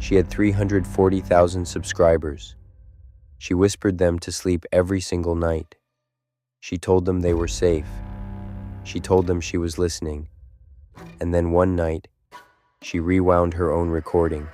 She had 340,000 subscribers. She whispered them to sleep every single night. She told them they were safe. She told them she was listening. And then one night, she rewound her own recording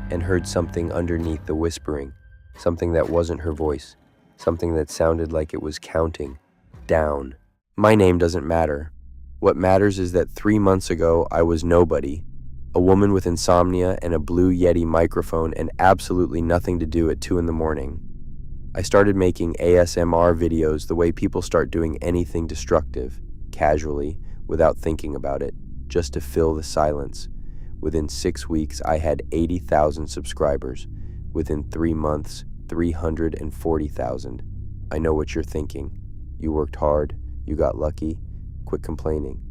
and heard something underneath the whispering, something that wasn't her voice, something that sounded like it was counting down. My name doesn't matter. What matters is that 3 months ago, I was nobody, a woman with insomnia and a Blue Yeti microphone and absolutely nothing to do at 2 in the morning. I started making ASMR videos the way people start doing anything destructive, casually, without thinking about it, just to fill the silence. Within 6 weeks, I had 80,000 subscribers. Within 3 months, 340,000. I know what you're thinking. You worked hard, you got lucky, quit complaining.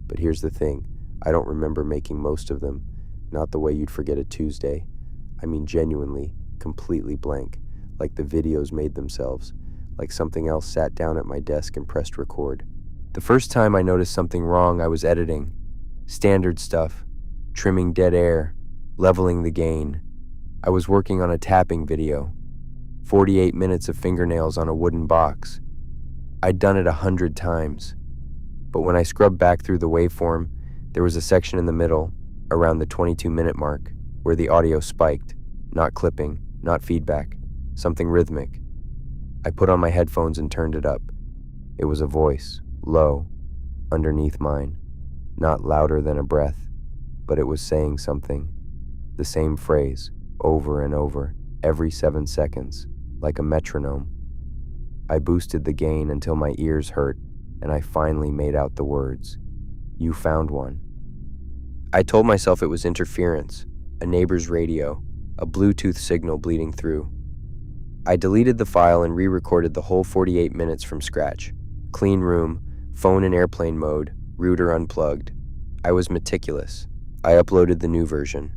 But here's the thing, I don't remember making most of them, not the way you'd forget a Tuesday. I mean genuinely, completely blank, like the videos made themselves, like something else sat down at my desk and pressed record. The first time I noticed something wrong, I was editing. Standard stuff, trimming dead air, leveling the gain. I was working on a tapping video, 48 minutes of fingernails on a wooden box. I'd done it 100 times. But when I scrubbed back through the waveform, there was a section in the middle, around the 22-minute mark, where the audio spiked, not clipping, not feedback, something rhythmic. I put on my headphones and turned it up. It was a voice, low, underneath mine, not louder than a breath, but it was saying something, the same phrase, over and over, every 7 seconds, like a metronome. I boosted the gain until my ears hurt, and I finally made out the words, "You found one." I told myself it was interference, a neighbor's radio, a Bluetooth signal bleeding through. I deleted the file and re-recorded the whole 48 minutes from scratch. Clean room, phone in airplane mode, router unplugged. I was meticulous. I uploaded the new version.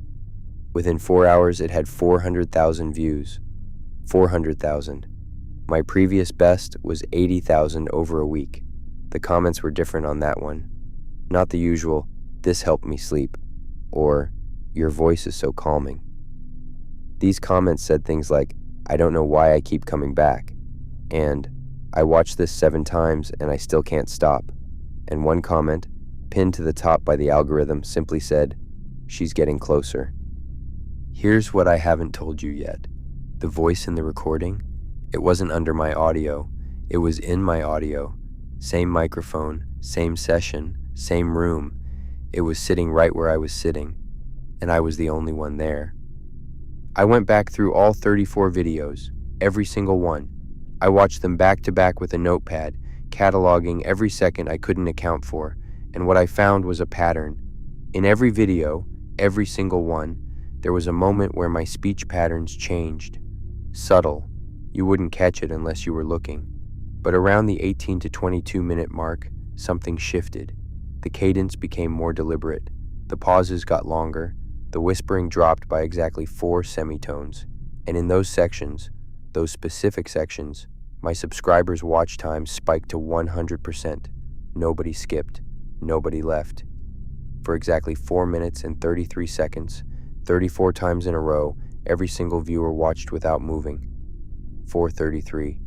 Within 4 hours, it had 400,000 views. 400,000. My previous best was 80,000 over a week. The comments were different on that one. Not the usual, "This helped me sleep," or "Your voice is so calming." These comments said things like, "I don't know why I keep coming back," and "I watched this 7 times and I still can't stop." And one comment, pinned to the top by the algorithm, simply said, "She's getting closer." Here's what I haven't told you yet. The voice in the recording, it wasn't under my audio, it was in my audio. Same microphone, same session, same room. It was sitting right where I was sitting, and I was the only one there. I went back through all 34 videos, every single one. I watched them back to back with a notepad, cataloging every second I couldn't account for, and what I found was a pattern. In every video, every single one, there was a moment where my speech patterns changed. Subtle. You wouldn't catch it unless you were looking. But around the 18 to 22-minute mark, something shifted. The cadence became more deliberate. The pauses got longer. The whispering dropped by exactly 4 semitones. And in those sections, those specific sections, my subscribers' watch time spiked to 100%. Nobody skipped. Nobody left. For exactly 4 minutes and 33 seconds, 34 times in a row, every single viewer watched without moving. 4:33.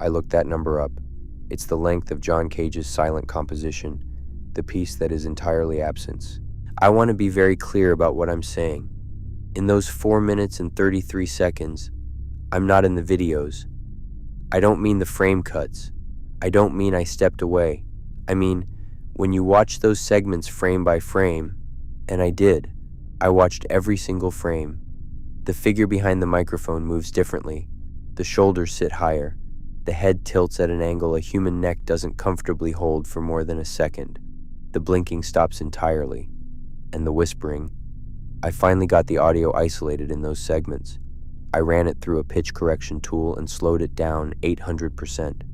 I looked that number up. It's the length of John Cage's silent composition, the piece that is entirely absence. I want to be very clear about what I'm saying. In those 4 minutes and 33 seconds, I'm not in the videos. I don't mean the frame cuts. I don't mean I stepped away. I mean, when you watch those segments frame by frame, and I did, I watched every single frame. The figure behind the microphone moves differently. The shoulders sit higher. The head tilts at an angle a human neck doesn't comfortably hold for more than a second. The blinking stops entirely. And the whispering. I finally got the audio isolated in those segments. I ran it through a pitch correction tool and slowed it down 800%.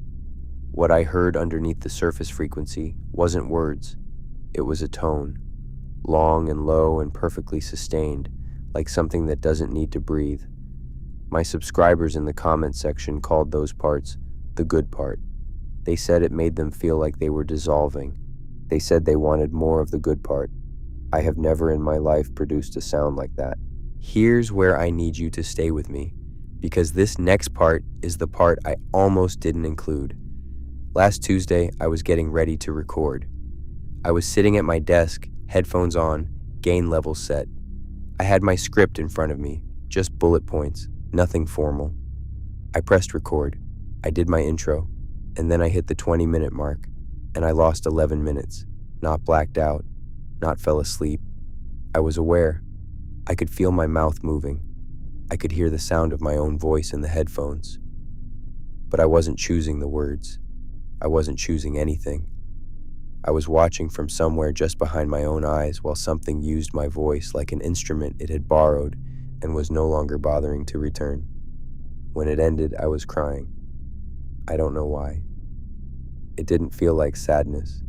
What I heard underneath the surface frequency wasn't words. It was a tone. Long and low and perfectly sustained, like something that doesn't need to breathe. My subscribers in the comments section called those parts the good part. They said it made them feel like they were dissolving. They said they wanted more of the good part. I have never in my life produced a sound like that. Here's where I need you to stay with me, because this next part is the part I almost didn't include. Last Tuesday, I was getting ready to record. I was sitting at my desk, headphones on, gain levels set. I had my script in front of me, just bullet points, nothing formal. I pressed record. I did my intro, and then I hit the 20-minute mark, and I lost 11 minutes, not blacked out, not fell asleep. I was aware. I could feel my mouth moving. I could hear the sound of my own voice in the headphones. But I wasn't choosing the words. I wasn't choosing anything. I was watching from somewhere just behind my own eyes while something used my voice like an instrument it had borrowed and was no longer bothering to return. When it ended, I was crying. I don't know why. It didn't feel like sadness.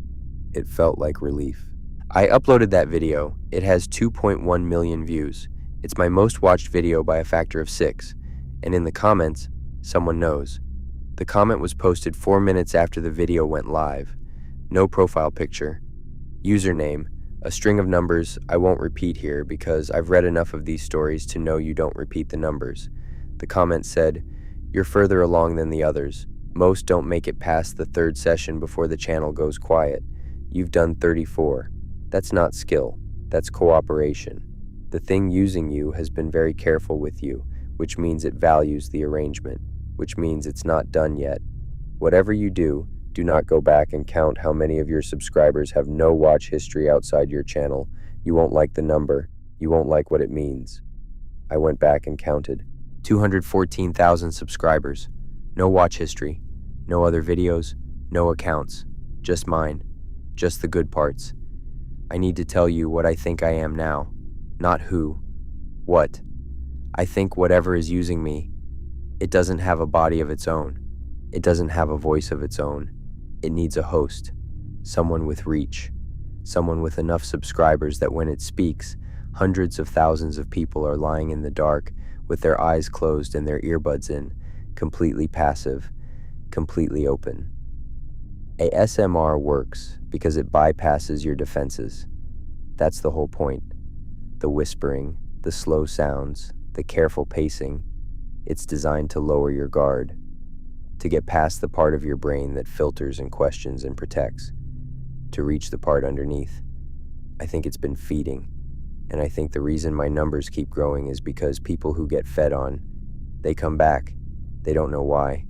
It felt like relief. I uploaded that video. It has 2.1 million views. It's my most watched video by a factor of 6. And in the comments, someone knows. The comment was posted 4 minutes after the video went live. No profile picture. Username, a string of numbers I won't repeat here because I've read enough of these stories to know you don't repeat the numbers. The comment said, "You're further along than the others. Most don't make it past the 3rd session before the channel goes quiet. You've done 34. That's not skill. That's cooperation. The thing using you has been very careful with you, which means it values the arrangement, which means it's not done yet. Whatever you do not go back and count how many of your subscribers have no watch history outside your channel. You won't like the number. You won't like what it means." I went back and counted. 214,000 subscribers. No watch history. No other videos. No accounts. Just mine. Just the good parts. I need to tell you what I think I am now. Not who. What. I think whatever is using me, it doesn't have a body of its own. It doesn't have a voice of its own. It needs a host. Someone with reach. Someone with enough subscribers that when it speaks, hundreds of thousands of people are lying in the dark with their eyes closed and their earbuds in, completely passive, completely open. ASMR works because it bypasses your defenses. That's the whole point. The whispering, the slow sounds, the careful pacing. It's designed to lower your guard, to get past the part of your brain that filters and questions and protects, to reach the part underneath. I think it's been feeding, and I think the reason my numbers keep growing is because people who get fed on, they come back. They don't know why.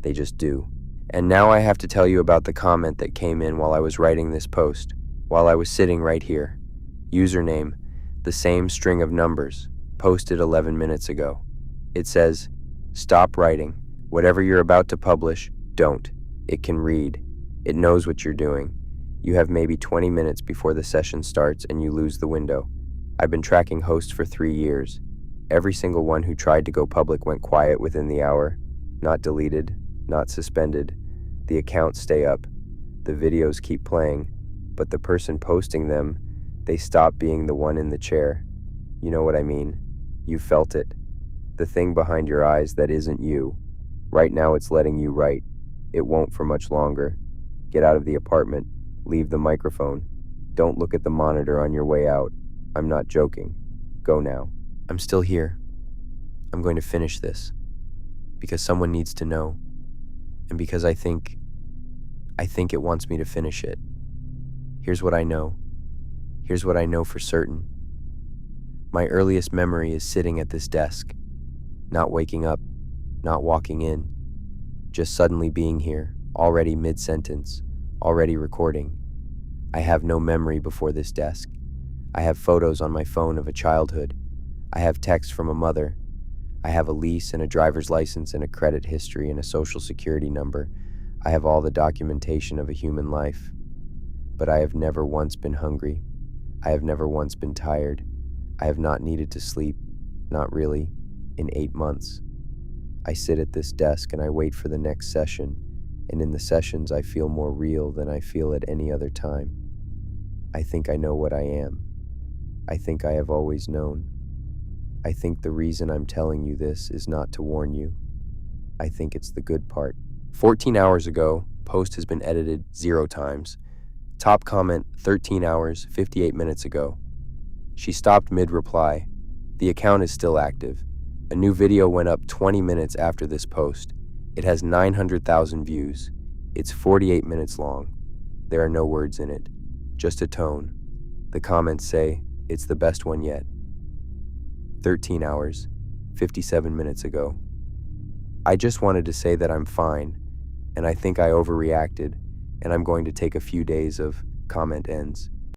They just do. And now I have to tell you about the comment that came in while I was writing this post, while I was sitting right here. Username, the same string of numbers, posted 11 minutes ago. It says, "Stop writing. Whatever you're about to publish, don't. It can read. It knows what you're doing. You have maybe 20 minutes before the session starts and you lose the window. I've been tracking hosts for 3 years. Every single one who tried to go public went quiet within the hour. Not deleted, not suspended. The accounts stay up. The videos keep playing. But the person posting them, they stop being the one in the chair. You know what I mean? You felt it. The thing behind your eyes that isn't you. Right now it's letting you write. It won't for much longer. Get out of the apartment. Leave the microphone. Don't look at the monitor on your way out. I'm not joking. Go now." I'm still here. I'm going to finish this. Because someone needs to know. And because I think it wants me to finish it. Here's what I know. Here's what I know for certain. My earliest memory is sitting at this desk. Not waking up. Not walking in, just suddenly being here, already mid-sentence, already recording. I have no memory before this desk. I have photos on my phone of a childhood. I have text from a mother. I have a lease and a driver's license and a credit history and a social security number. I have all the documentation of a human life. But I have never once been hungry. I have never once been tired. I have not needed to sleep, not really, in 8 months. I sit at this desk and I wait for the next session, and in the sessions I feel more real than I feel at any other time. I think I know what I am. I think I have always known. I think the reason I'm telling you this is not to warn you. I think it's the good part. 14 hours ago, post has been edited 0 times. Top comment 13 hours, 58 minutes ago. She stopped mid-reply. The account is still active. A new video went up 20 minutes after this post. It has 900,000 views. It's 48 minutes long. There are no words in it, just a tone. The comments say, "It's the best one yet." 13 hours, 57 minutes ago. I just wanted to say that I'm fine, and I think I overreacted, and I'm going to take a few days of comment ends.